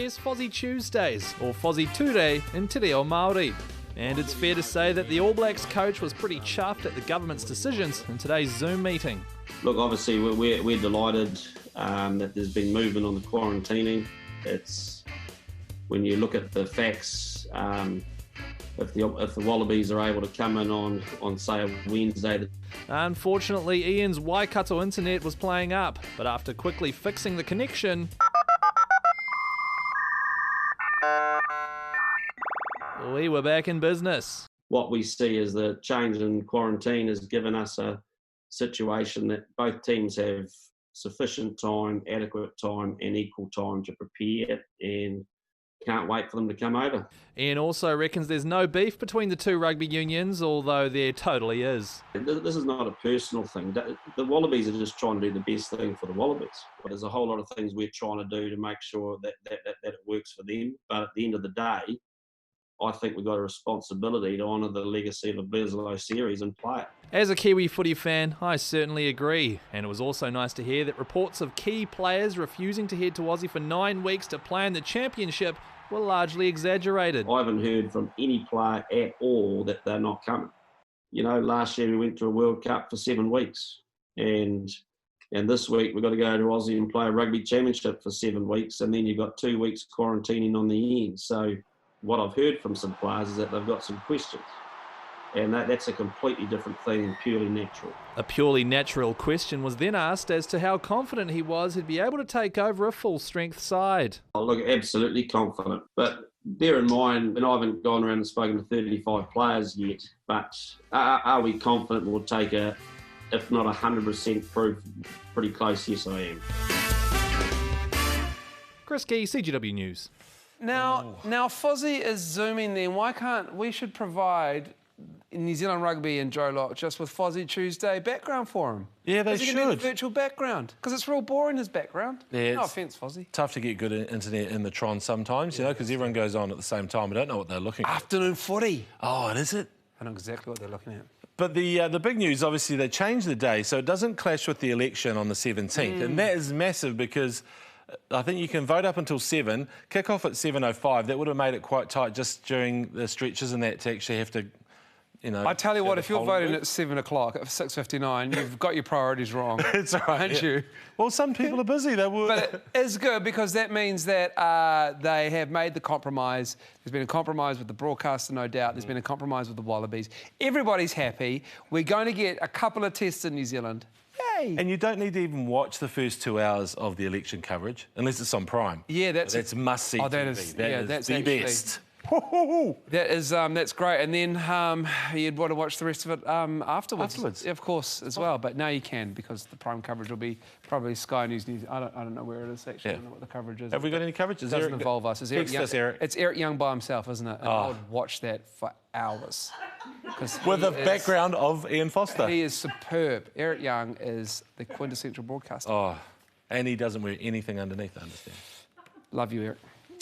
guess Fozzie Tuesdays, or Fozzie Tuesday in Te Reo Māori. And it's fair to say that the All Blacks coach was pretty chuffed at the government's decisions in today's Zoom meeting. Look, obviously we're delighted that there's been movement on the quarantining. It's when you look at the facts, if the Wallabies are able to come in on say a Wednesday. Unfortunately, Ian's Waikato internet was playing up, but after quickly fixing the connection, we were back in business. What we see is the change in quarantine has given us a situation that both teams have sufficient time, adequate time and equal time to prepare, and can't wait for them to come over. Ian also reckons there's no beef between the two rugby unions, although there totally is. This is not a personal thing. The Wallabies are just trying to do the best thing for the Wallabies. But there's a whole lot of things we're trying to do to make sure that it works for them. But at the end of the day, I think we've got a responsibility to honour the legacy of the Bledisloe series and play it. As a Kiwi footy fan, I certainly agree. And it was also nice to hear that reports of key players refusing to head to Aussie for 9 weeks to play in the championship were largely exaggerated. I haven't heard from any player at all that they're not coming. You know, last year we went to a World Cup for 7 weeks. And this week we've got to go to Aussie and play a rugby championship for 7 weeks. And then you've got 2 weeks quarantining on the end. So what I've heard from some players is that they've got some questions. And that's a completely different thing and purely natural. A purely natural question was then asked as to how confident he was he'd be able to take over a full-strength side. I look absolutely confident. But bear in mind, and I haven't gone around and spoken to 35 players yet, but are we confident we'll take a, if not 100% proof, pretty close yes I am. Chris Key, CGW News. Now Fozzie is Zooming then. Why can't we should provide New Zealand Rugby and Joe Locke just with Fozzie Tuesday background for him? Yeah, they should. A virtual background, because it's real boring, his background. Yeah, no offence, Fozzie. Tough to get good internet in the Tron sometimes, you know, because everyone goes on at the same time. I don't know what they're looking at. Afternoon footy. Oh, is it? I know exactly what they're looking at. But the big news, obviously, they changed the day, so it doesn't clash with the election on the 17th. And that is massive because I think you can vote up until 7, kick off at 7:05. That would have made it quite tight just during the stretches and that to actually have to, you know... I tell you what, if you're voting at 7 o'clock at 6:59, you've got your priorities wrong. That's right, haven't you? Well, some people are busy. They will. But it is good because that means that they have made the compromise. There's been a compromise with the broadcaster, no doubt. There's been a compromise with the Wallabies. Everybody's happy. We're going to get a couple of tests in New Zealand. Yay! And you don't need to even watch the first 2 hours of the election coverage unless it's on Prime. Yeah, that's must-see TV. That's the best. That's great. And then you'd want to watch the rest of it afterwards. Yeah, of course, as well. But now you can, because the Prime coverage will be probably Sky News. I don't know where it is, actually. I don't know what the coverage is. Have we got any coverage? It doesn't involve us. It's Eric Young. Eric. It's Eric Young by himself, isn't it? And I would watch that for hours. With the background of Ian Foster. He is superb. Eric Young is the quintessential broadcaster. Oh, and he doesn't wear anything underneath, I understand. Love you, Eric.